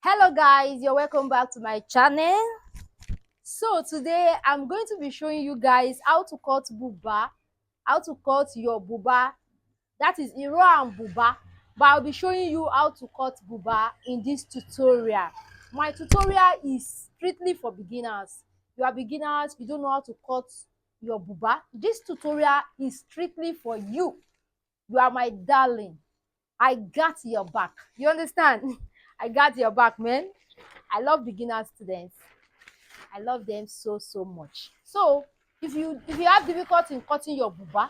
Hello guys, you're welcome back to my channel. So today I'm going to be showing you guys how to cut buba, how to cut your buba, that is iro and buba. But I'll be showing you how to cut buba in this tutorial. My tutorial is strictly for beginners. You are beginners, you don't know how to cut your buba. This tutorial is strictly for you. You are my darling. I got your back. You understand? I got your back, man. I love beginner students. I love them so much. So if you have difficulty in cutting your buba,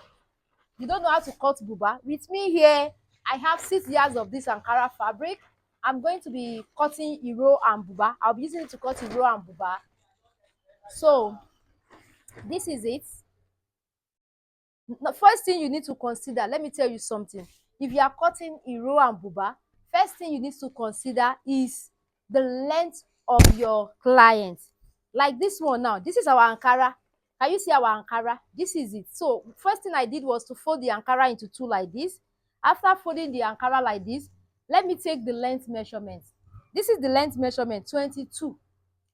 you don't know how to cut buba. With me here, I have 6 years of this Ankara fabric. I'm going to be cutting iro and buba. I'll be using it to cut iro and buba. So this is it. The first thing you need to consider, let me tell you something. If you are cutting iro and buba, first thing you need to consider is the length of your client. Like this one now, this is our Ankara. Can you see our Ankara? This is it. So first thing I did was to fold the Ankara into two like this. After folding the Ankara like this, let me take the length measurement. This is the length measurement, 22.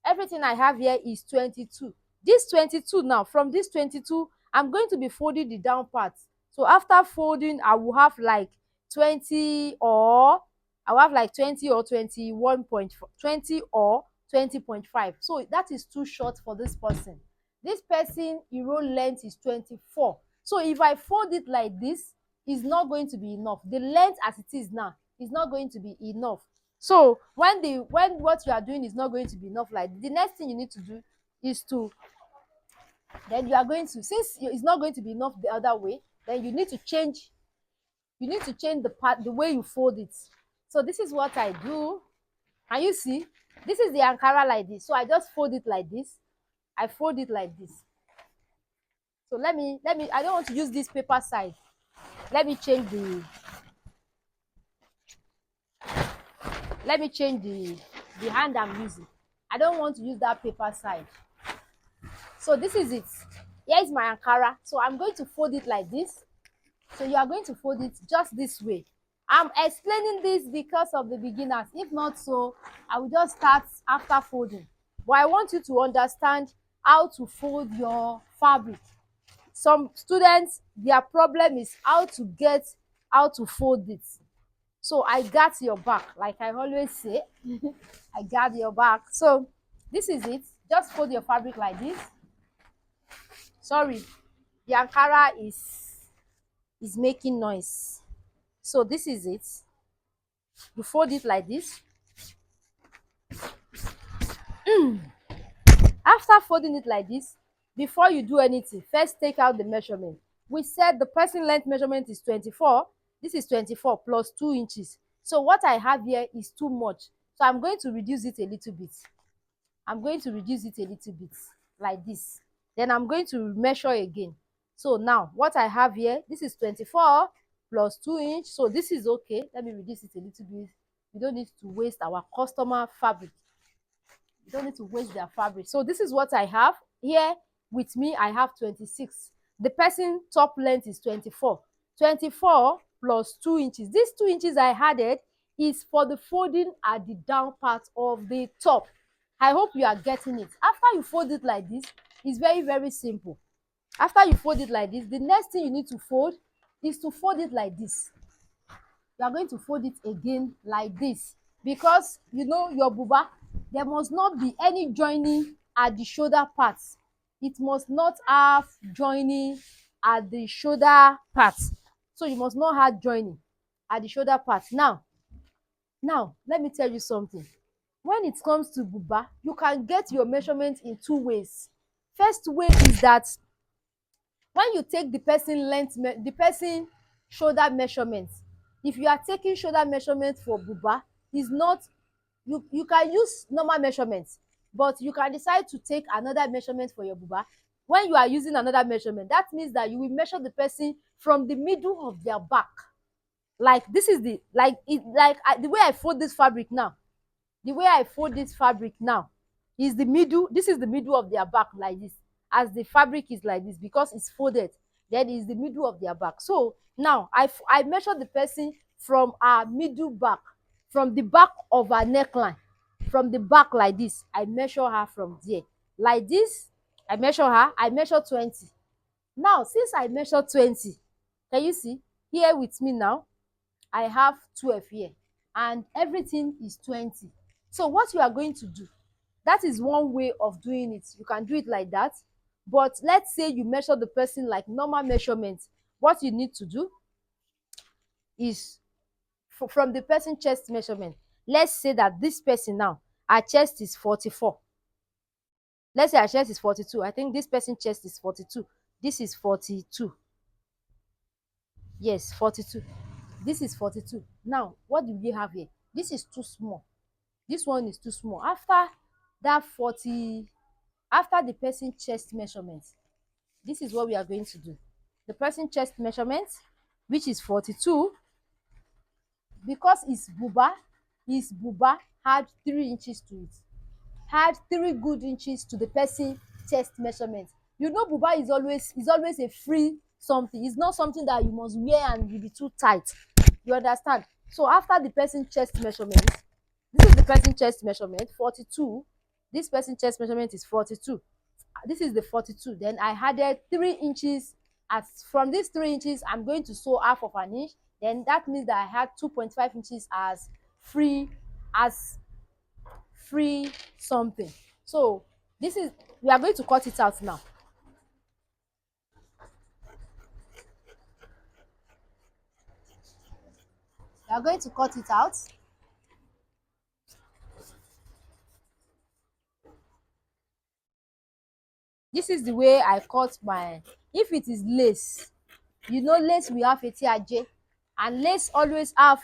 Everything I have here is 22. This 22 now, from this 22, I'm going to be folding the down part. So after folding, I will have like 20 or I will have like 20 or 21.20 or 20.5. So that is too short for this person. This person, hero length is 24. So if I fold it like this, it's not going to be enough. The length as it is now is not going to be enough. So when what you are doing is not going to be enough, like the next thing you need to do is to, then you are going to, since it's not going to be enough the other way, then you need to change the part, the way you fold it. So this is what I do. Can you see? This is the Ankara like this. So I just fold it like this. I fold it like this. So let me I don't want to use this paper side. Let me change the hand I'm using. I don't want to use that paper side. So this is it. Here is my Ankara. So I'm going to fold it like this. So you are going to fold it just this way. I'm explaining this because of the beginners. If not so, I will just start after folding. But I want you to understand how to fold your fabric. Some students, their problem is how to fold it. So I got your back, like I always say. I got your back. So this is it. Just fold your fabric like this. Sorry, the Ankara is making noise. So this is it. You fold it like this. After folding it like this, before you do anything, first take out the measurement. We said the person length measurement is 24. This is 24 plus 2 inches. So what I have here is too much. So I'm going to reduce it a little bit. I'm going to reduce it a little bit like this. Then I'm going to measure again. So now what I have here, this is 24 plus 2 inch. So this is okay. Let me reduce it a little bit. We don't need to waste our customer fabric. You don't need to waste their fabric. So this is what I have here. With me, I have 26. The person top length is 24. 24 plus 2 inches. These 2 inches I added is for the folding at the down part of the top. I hope you are getting it. After you fold it like this, it's very simple. After you fold it like this, the next thing you need to fold is to fold it like this. You are going to fold it again like this, because you know your buba, there must not be any joining at the shoulder parts. It must not have joining at the shoulder parts. So you must not have joining at the shoulder parts. Now let me tell you something. When it comes to buba, you can get your measurement in two ways. First way is that when you take the person length, the person shoulder measurement, if you are taking shoulder measurement for buba, is not, you can use normal measurements, but you can decide to take another measurement for your buba. When you are using another measurement, that means that you will measure the person from the middle of their back. Like this is the, the way I fold this fabric now. The way I fold this fabric now is the middle. This is the middle of their back like this. As the fabric is like this, because it's folded, then is the middle of their back. So now I measure the person from our middle back, from the back of our neckline. from the back like this, I measure her from there like this. I measure her, I measure 20. Now since I measure 20, can you see here with me now? I have 12 here, and everything is 20. So what you are going to do, that is one way of doing it. You can do it like that. But let's say you measure the person like normal measurement. What you need to do is from the person chest measurement. Let's say that this person now, her chest is 44. Let's say her chest is 42. I think this person chest is 42. This is 42. Yes, 42. This is 42. Now what do we have here? This is too small. This one is too small. After that 40, after the person chest measurement, this is what we are going to do. The person chest measurement, which is 42, because his buba had 3 inches to it, had 3 good inches to the person chest measurement. You know, buba is always a free something. It's not something that you must wear and will be too tight. You understand? So after the person chest measurement, this is the person chest measurement 42. This person chest measurement is 42. This is the 42. Then I added 3 inches. As from these 3 inches, I'm going to sew half of an inch. Then that means that I had 2.5 inches free as free something. So this is, we are going to cut it out now. We are going to cut it out. This is the way I cut my, if it is lace, you know, lace we have etiaje, and lace always have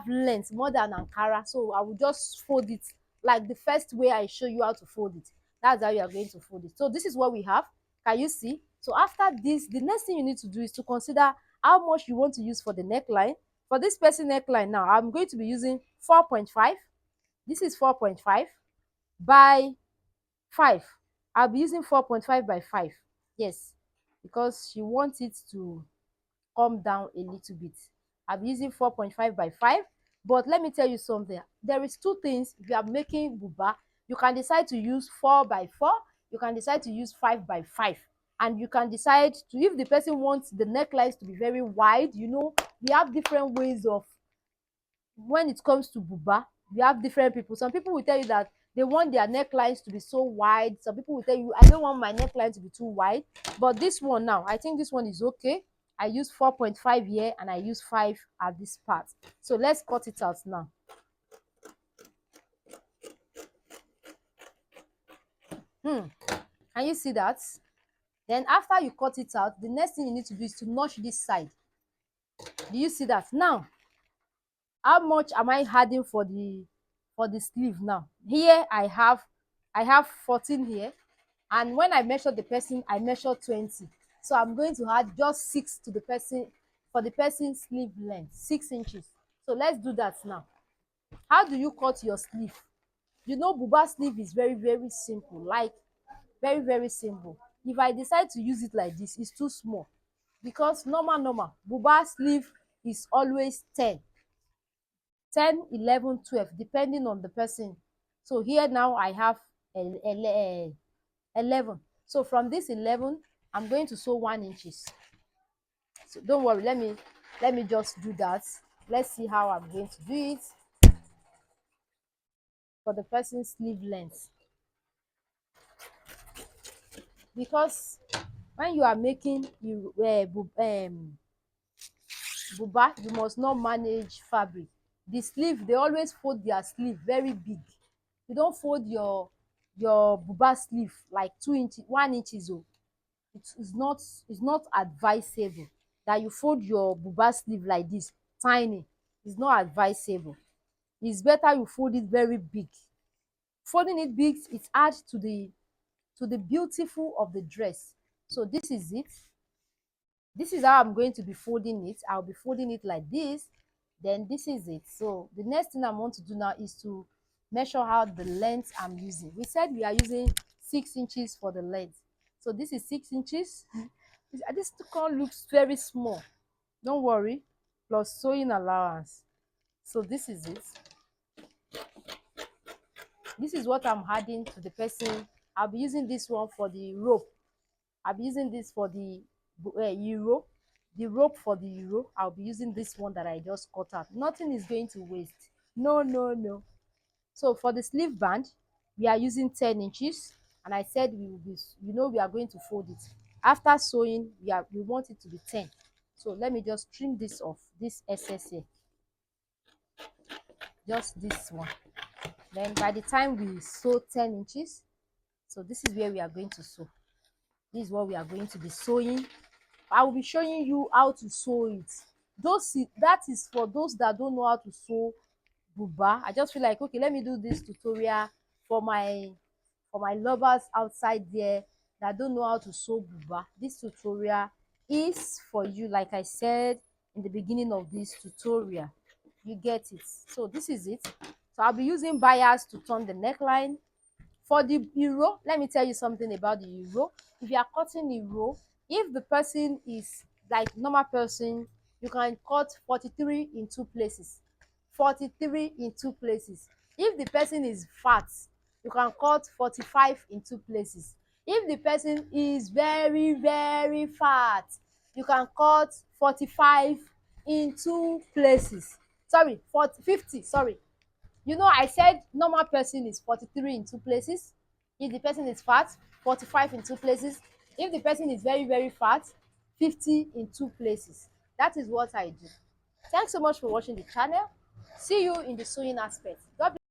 length more than ankara. So I will just fold it like the first way I show you how to fold it. That's how you are going to fold it. So this is what we have. Can you see? So after this, the next thing you need to do is to consider how much you want to use for the neckline. For this person neckline now, I'm going to be using 4.5. This is 4.5 by 5. I'll be using 4.5 by 5. Yes, because she wants it to come down a little bit. I'm using 4.5 by 5. But let me tell you something. There is two things. If you are making buba, you can decide to use 4 by 4. You can decide to use 5 by 5. And you can decide to, if the person wants the necklines to be very wide, you know, we have different ways of, when it comes to buba, we have different people. Some people will tell you that they want their necklines to be so wide. Some people will tell you, I don't want my neckline to be too wide. But this one now, I think this one is okay. I use 4.5 here and I use 5 at this part. So let's cut it out now. Can you see that? Then after you cut it out, the next thing you need to do is to notch this side. Do you see that? Now, how much am I adding for the sleeve now? Here I have 14 here, and when I measure the person, I measure 20. So I'm going to add just 6 to the person for the person's sleeve length, 6 inches. So let's do that now. How do you cut your sleeve? You know, buba sleeve is very, very simple, like very, very simple. If I decide to use it like this, it's too small, because normal buba sleeve is always 10, 11, 12, depending on the person. So here now I have 11. So from this 11, I'm going to sew 1 inches. So don't worry, let me just do that. Let's see how I'm going to do it for the person's sleeve length. Because when you are making buba, you must not manage fabric. The sleeve, they always fold their sleeve very big. You don't fold your buba sleeve like 2 inches, 1 inches. Oh, it's not advisable that you fold your buba sleeve like this tiny. It's not advisable. It's better you fold it very big. Folding it big, it adds to the beautiful of the dress. So this is it. This is how I'm going to be folding it. I'll be folding it like this. Then this is it. So the next thing I want to do now is to measure out the length I'm using. We said we are using 6 inches for the length. So this is 6 inches. This corn looks very small. Don't worry. Plus sewing allowance. So this is it. This is what I'm adding to the person. I'll be using this one for the rope. I'll be using this for the euro. The rope for the euro, I'll be using this one that I just cut out. Nothing is going to waste. No, no, no. So for the sleeve band, we are using 10 inches, and I said we will be, we are going to fold it. After sewing, we want it to be 10. So let me just trim this off, this SSA, just this one. Then by the time we sew 10 inches, so this is where we are going to sew. This is what we are going to be sewing. I will be showing you how to sew it. That is for those that don't know how to sew buba. I just feel like, okay, let me do this tutorial for my lovers outside there that don't know how to sew buba. This tutorial is for you, like I said in the beginning of this tutorial. You get it. So this is it. So I'll be using bias to turn the neckline. For the euro, let me tell you something about the euro. If you are cutting euro, if the person is like normal person, you can cut 43 in two places. 43 in two places. If the person is fat, you can cut 45 in two places. If the person is very, very fat, you can cut 45 in two places. Sorry, 40, 50, sorry. I said normal person is 43 in two places. If the person is fat, 45 in two places. If the person is very, very fat, 50 in two places. That is what I do. Thanks so much for watching the channel. See you in the sewing aspect. God bless.